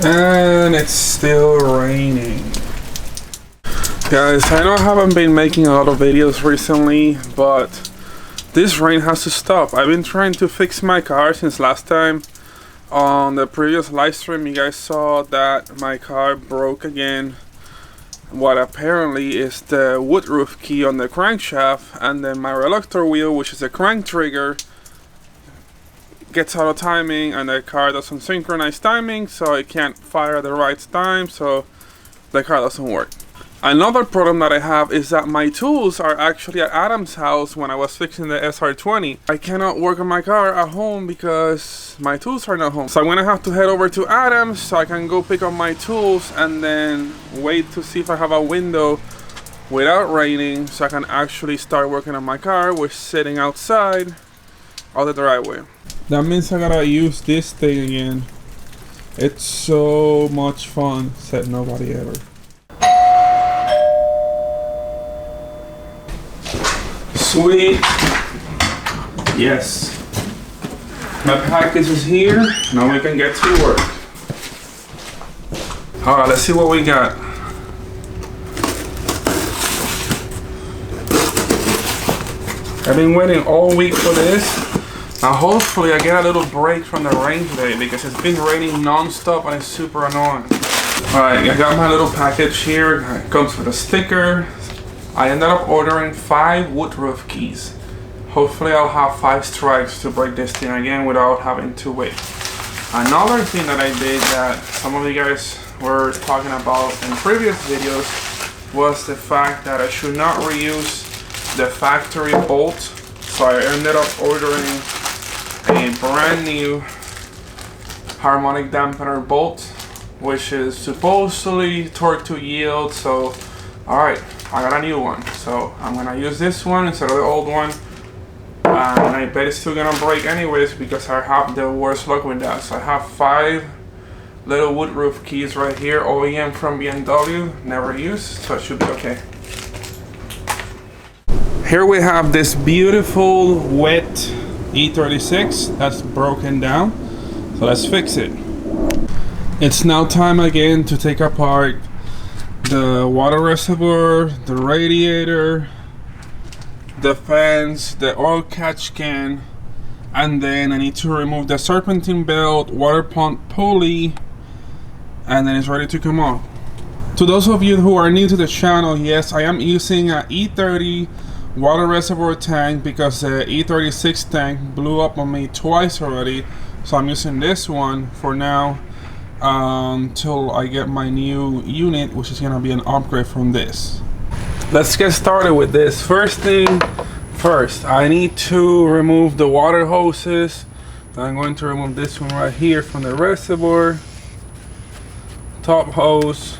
And it's still raining. Guys, I know I haven't been making a lot of videos recently, but this rain has to stop. I've been trying to fix my car since last time. On the previous live stream, you guys saw that my car broke again. What apparently is the woodruff key on the crankshaft, and then my reluctor wheel, which is the crank trigger, gets out of timing, and the car doesn't synchronize timing, so it can't fire at the right time, so the car doesn't work. Another problem that I have is that my tools are actually at Adam's house when I was fixing the SR20. I cannot work on my car at home because my tools are not home. So I'm gonna have to head over to Adam's so I can go pick up my tools and then wait to see if I have a window without raining so I can actually start working on my car, which is sitting outside of the driveway. That means I gotta use this thing again. It's so much fun, said nobody ever. Sweet. Yes. My package is here. Now we can get to work. Alright, let's see what we got. I've been waiting all week for this. Now hopefully I get a little break from the rain today because it's been raining non-stop and it's super annoying. Alright, I got my little package here. It comes with a sticker. I ended up ordering 5 woodruff keys. Hopefully I'll have 5 strikes to break this thing again without having to wait. Another thing that I did that some of you guys were talking about in previous videos was the fact that I should not reuse the factory bolt. So I ended up ordering a brand new harmonic dampener bolt, which is supposedly torque to yield. So alright, I got a new one, so I'm gonna use this one instead of the old one, and I bet it's still gonna break anyways because I have the worst luck with that. So I have 5 little woodruff keys right here, OEM from BMW, never used, so it should be okay. Here we have this beautiful wet E36 that's broken down, so let's fix it. It's now time again to take apart the water reservoir, the radiator, the fans, the oil catch can, and then I need to remove the serpentine belt, water pump pulley, and then it's ready to come off. To those of you who are new to the channel, yes, I am using an E30 water reservoir tank because the E36 tank blew up on me twice already, so I'm using this one for now until I get my new unit, which is gonna be an upgrade from this. Let's get started with this. First thing first, I need to remove the water hoses. I'm going to remove this one right here from the reservoir, top hose.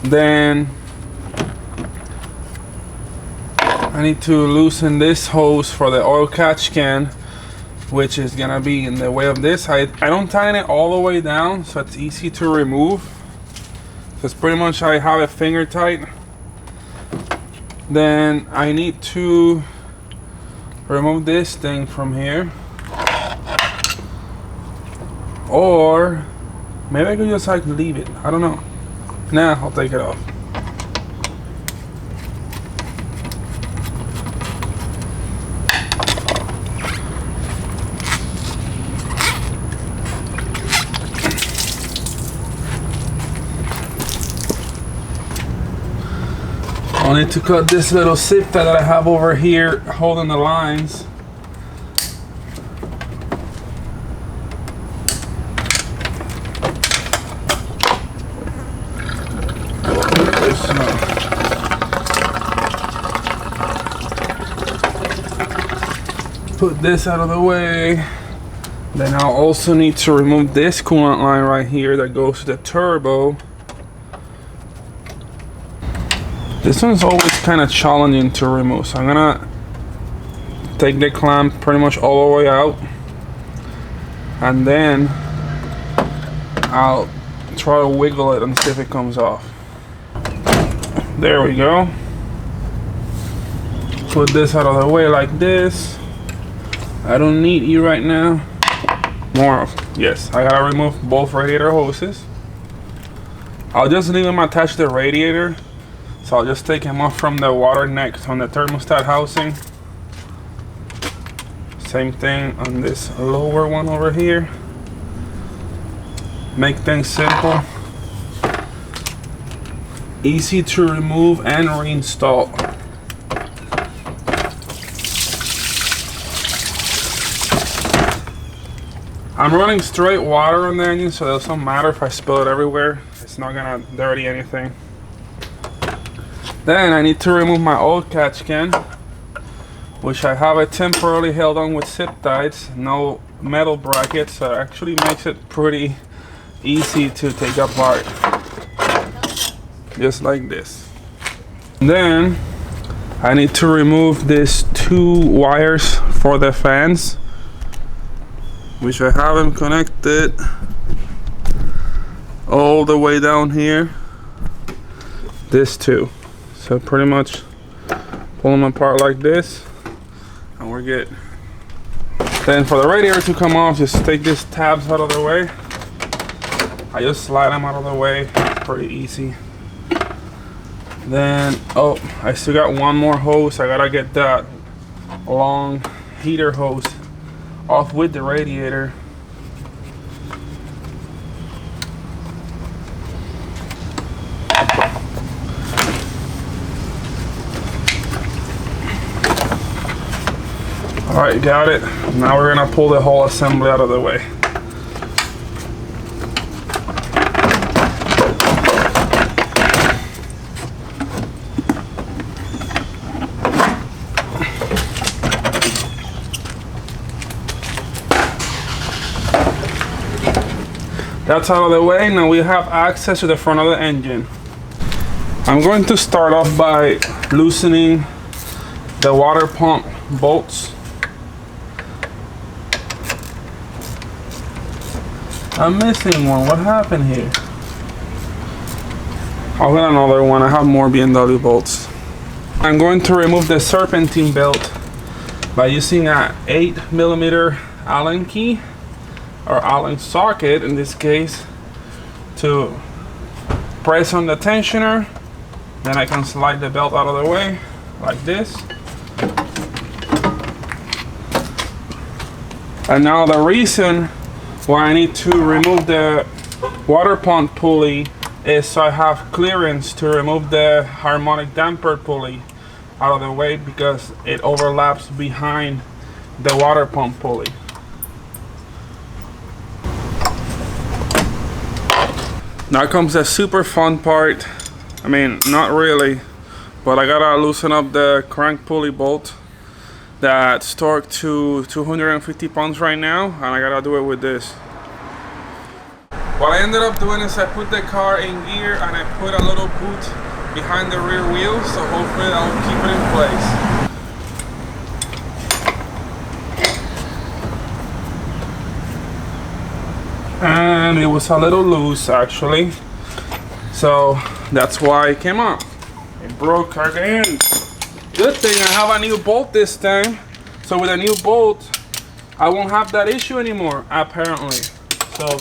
Then I need to loosen this hose for the oil catch can, which is gonna be in the way of this. I don't tighten it all the way down so it's easy to remove. So it's pretty much I have it finger tight. Then I need to remove this thing from here, or maybe I could just like leave it, I don't know. Nah, I'll take it off. I need to cut this little zip tie that I have over here holding the lines. Put this out of the way. Then I'll also need to remove this coolant line right here that goes to the turbo. This one's always kind of challenging to remove, so I'm gonna take the clamp pretty much all the way out, and then I'll try to wiggle it and see if it comes off. There we go. Put this out of the way like this. I don't need you right now. more of, yes, I gotta remove both radiator hoses. I'll just leave them attached to the radiator, so I'll just take them off from the water neck on the thermostat housing. Same thing on this lower one over here. Make things simple, easy to remove and reinstall. I'm running straight water on the engine, so it doesn't matter if I spill it everywhere. It's not gonna dirty anything. Then I need to remove my oil catch can, which I have it temporarily held on with zip ties, no metal brackets, so it actually makes it pretty easy to take apart. Just like this. Then I need to remove these 2 wires for the fans, which I have them connected all the way down here. This too. So pretty much pull them apart like this and we're good. Then for the radiator to come off, just take these tabs out of the way. I just slide them out of the way, pretty easy. Then, oh, I still got one more hose. I gotta get that long heater hose off with the radiator. All right, got it. Now we're gonna pull the whole assembly out of the way. That's out of the way. Now we have access to the front of the engine. I'm going to start off by loosening the water pump bolts. I'm missing one. What happened here? I'll get another one. I have more BMW bolts. I'm going to remove the serpentine belt by using an 8mm Allen key, or Allen socket in this case, to press on the tensioner. Then I can slide the belt out of the way like this. And now the reason why I need to remove the water pump pulley is so I have clearance to remove the harmonic damper pulley out of the way, because it overlaps behind the water pump pulley. Now comes the super fun part. I mean, not really, but I gotta loosen up the crank pulley bolt that's torqued to 250 pounds right now, and I gotta do it with this. What I ended up doing is I put the car in gear and I put a little boot behind the rear wheel, so hopefully that will keep it in place. And it was a little loose actually, so that's why it came up. It broke again. Good thing I have a new bolt this time, so with a new bolt I won't have that issue anymore apparently. So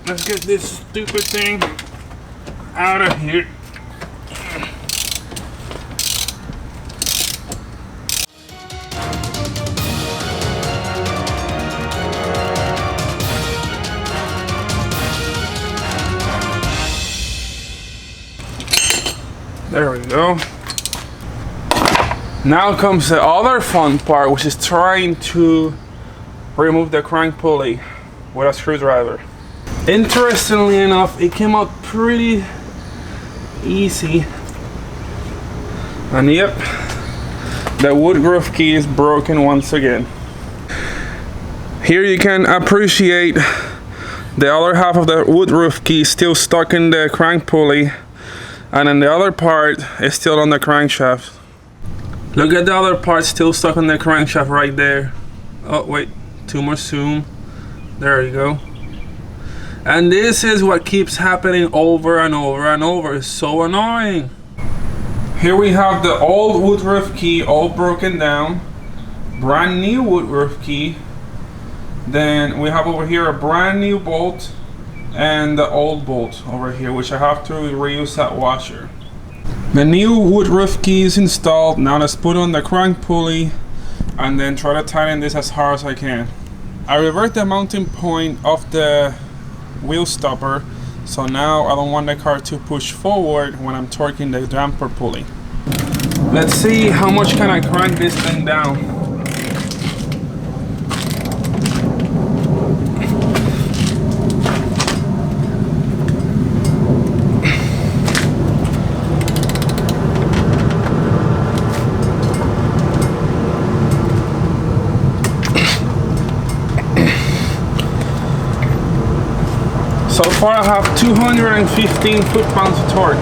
let's get this stupid thing out of here. There we go. Now comes the other fun part, which is trying to remove the crank pulley with a screwdriver. Interestingly enough, it came out pretty easy. And yep, the woodruff key is broken once again. Here you can appreciate the other half of the woodruff key still stuck in the crank pulley, and then the other part is still on the crankshaft. Look at the other part still stuck on the crankshaft right there. Oh wait, two more zoom. There you go. And this is what keeps happening over and over and over. It's so annoying. Here we have the old woodruff key all broken down. Brand new woodruff key. Then we have over here a brand new bolt and the old bolt over here, which I have to reuse that washer. The new woodruff key is installed. Now let's put on the crank pulley and then try to tighten this as hard as I can. I revert the mounting point of the wheel stopper, so now I don't want the car to push forward when I'm torquing the damper pulley. Let's see how much can I crank this thing down. So far I have 215 foot-pounds of torque.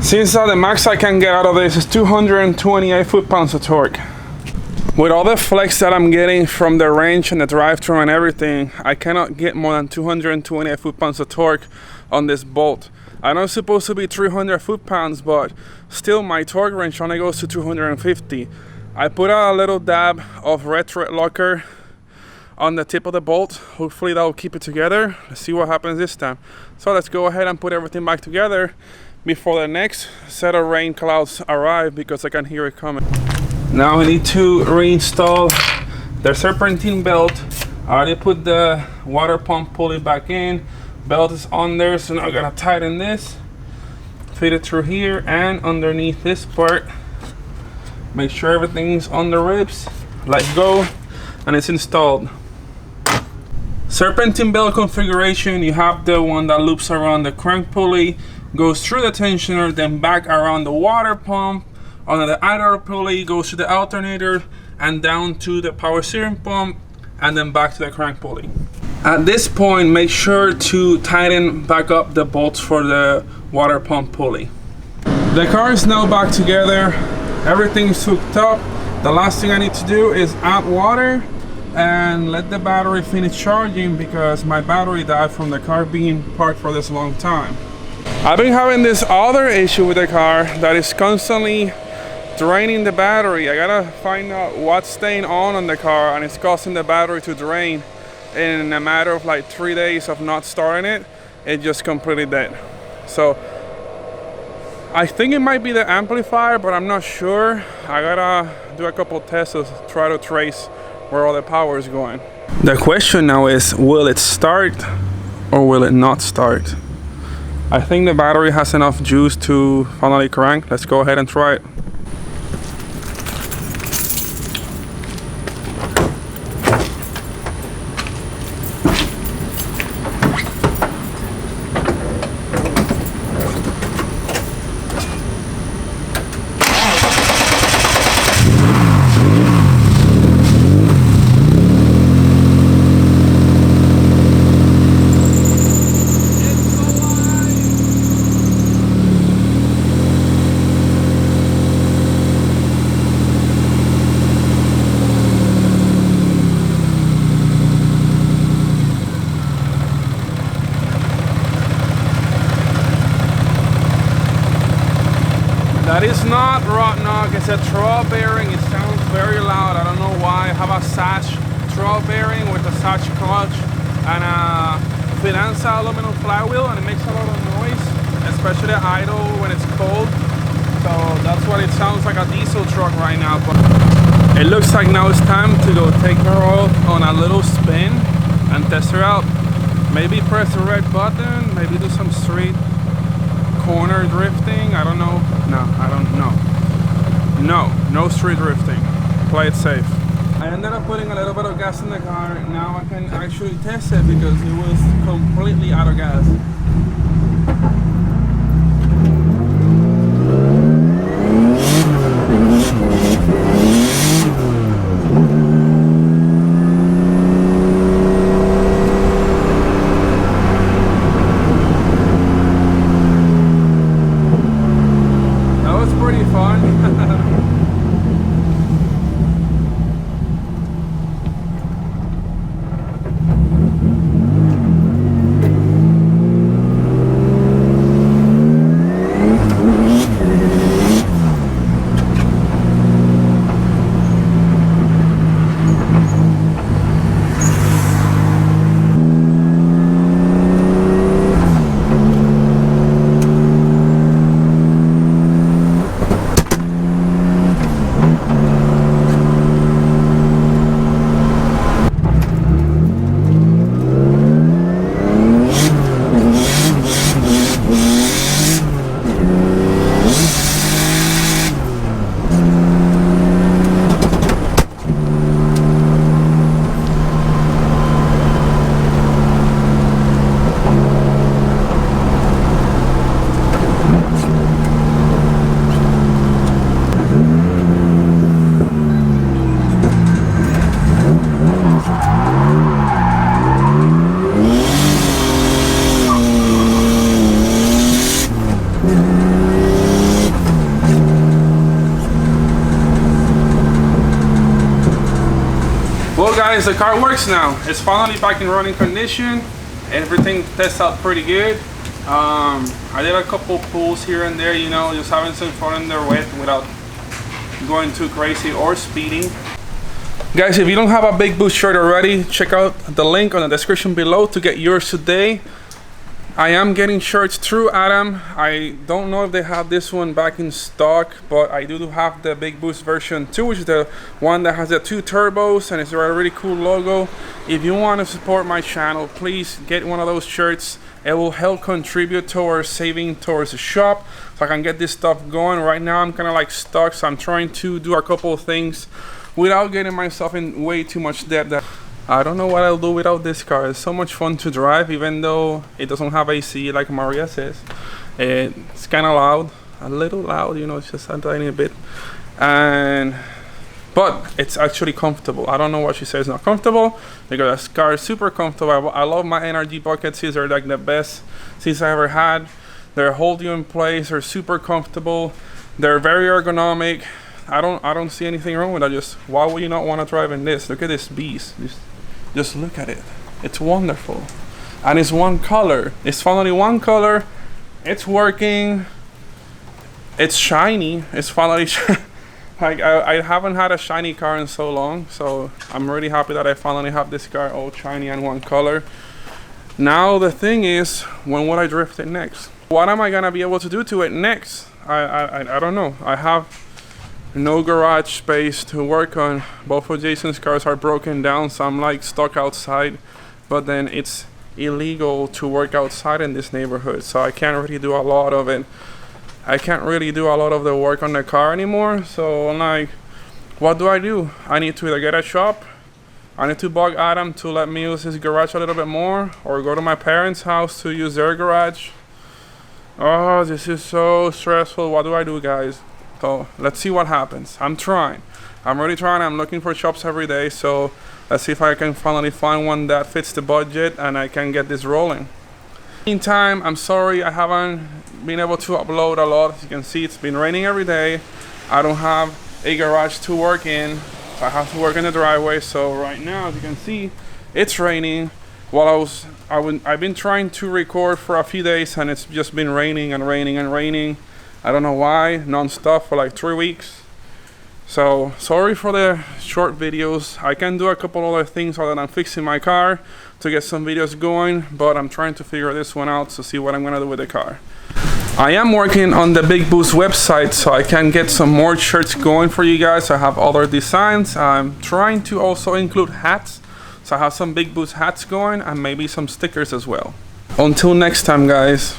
Since the max I can get out of this is 228 foot-pounds of torque. With all the flex that I'm getting from the wrench and the drivetrain and everything, I cannot get more than 228 foot-pounds of torque on this bolt. I know it's supposed to be 300 foot-pounds, but still my torque wrench only goes to 250. I put a little dab of red thread locker on the tip of the bolt. Hopefully that will keep it together. Let's see what happens this time. So let's go ahead and put everything back together before the next set of rain clouds arrive, because I can hear it coming. Now we need to reinstall the serpentine belt. I already put the water pump pulley back in. Belt is on there, so now I'm gonna tighten this, fit it through here and underneath this part. Make sure everything's on the ribs. Let go, and it's installed. Serpentine belt configuration: you have the one that loops around the crank pulley, goes through the tensioner, then back around the water pump. On the other pulley goes to the alternator and down to the power steering pump, and then back to the crank pulley. At this point, make sure to tighten back up the bolts for the water pump pulley. The car is now back together. Everything is hooked up. The last thing I need to do is add water and let the battery finish charging, because my battery died from the car being parked for this long time. I've been having this other issue with the car that is constantly draining the battery. I gotta find out what's staying on the car, and it's causing the battery to drain. In a matter of like 3 days of not starting it, it's just completely dead. So I think it might be the amplifier, but I'm not sure. I gotta do a couple tests to try to trace where all the power is going. The question now is, will it start or will it not start? I think the battery has enough juice to finally crank. Let's go ahead and try it. That is not rod knock, it's a throw bearing. It sounds very loud, I don't know why. I have a Satch throw bearing with a Satch clutch and a Finanza aluminum flywheel, and it makes a lot of noise, especially idle when it's cold. So that's what it sounds like, a diesel truck right now. But it looks like now it's time to go take her off on a little spin and test her out. Maybe press the red button, maybe do some street corner drifting. I don't know. No, I don't know. No street drifting. Play it safe. I ended up putting a little bit of gas in the car. Now I can actually test it because it was completely out of gas. guys, the car works now. It's finally back in running condition. Everything tests out pretty good. I did a couple pulls here and there, you know, just having some fun in the wet without going too crazy or speeding. Guys, if you don't have a Big Boost shirt already, check out the link on the description below to get yours today. I am getting shirts through Adam. I don't know if they have this one back in stock, but I do have the Big Boost version 2, which is the one that has the 2 turbos and it's a really cool logo. If you want to support my channel, please get one of those shirts. It will help contribute towards saving towards the shop so I can get this stuff going. Right now I'm kind of like stuck, so I'm trying to do a couple of things without getting myself in way too much debt. I don't know what I'll do without this car. It's so much fun to drive, even though it doesn't have AC like Maria says. It's kind of loud, a little loud, you know, it's just a tiny bit. But it's actually comfortable. I don't know what she says not comfortable, because this car is super comfortable. I love my NRG bucket seats. They're like the best seats I ever had. They hold you in place. They're super comfortable. They're very ergonomic. I don't see anything wrong with that. Just why would you not want to drive in this? Look at this beast. Just look at it. It's wonderful. And it's one color. It's finally one color. It's working. It's shiny. It's finally like I haven't had a shiny car in so long, so I'm really happy that I finally have this car all shiny and one color. Now the thing is, when will I drift it next? What am I gonna be able to do to it next? I don't know. I have no garage space to work on. Both of Jason's cars are broken down, so I'm like stuck outside, but then it's illegal to work outside in this neighborhood, so I can't really do a lot of it. I can't really do a lot of the work on the car anymore, so I'm like, what do? I need to either get a shop, I need to bug Adam to let me use his garage a little bit more, or go to my parents' house to use their garage. Oh, this is so stressful. What do I do, guys? So let's see what happens. I'm trying. I'm really trying. I'm looking for shops every day. So let's see if I can finally find one that fits the budget and I can get this rolling. Meantime, I'm sorry I haven't been able to upload a lot. As you can see, it's been raining every day. I don't have a garage to work in, so I have to work in the driveway. So right now, as you can see, it's raining. While I've been trying to record for a few days, and it's just been raining and raining and raining. I don't know why, non-stop for like 3 weeks. So sorry for the short videos. I can do a couple other things other than fixing my car to get some videos going, but I'm trying to figure this one out to see what I'm gonna do with the car. I am working on the Big Boost website so I can get some more shirts going for you guys. I have other designs. I'm trying to also include hats, so I have some Big Boost hats going and maybe some stickers as well. Until next time, guys.